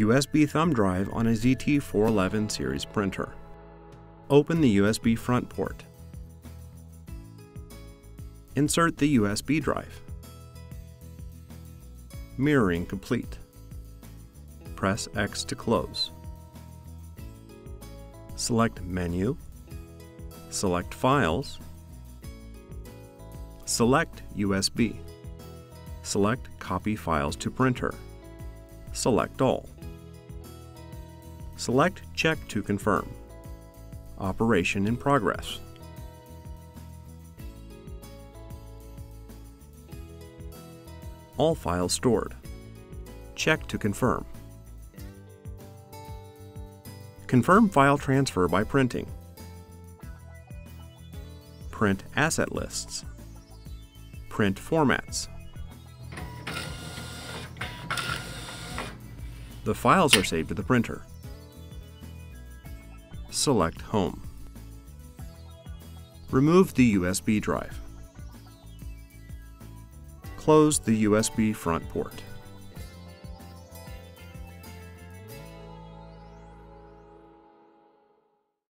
USB thumb drive on a ZT411 series printer. Open the USB front port. Insert the USB drive. Mirroring complete. Press X to close. Select Menu. Select Files. Select USB. Select Copy Files to Printer. Select All. Select Check to confirm. Operation in progress. All files stored. Check to confirm. Confirm file transfer by printing. Print asset lists. Print formats. The files are saved to the printer. Select Home. Remove the USB drive. Close the USB front port.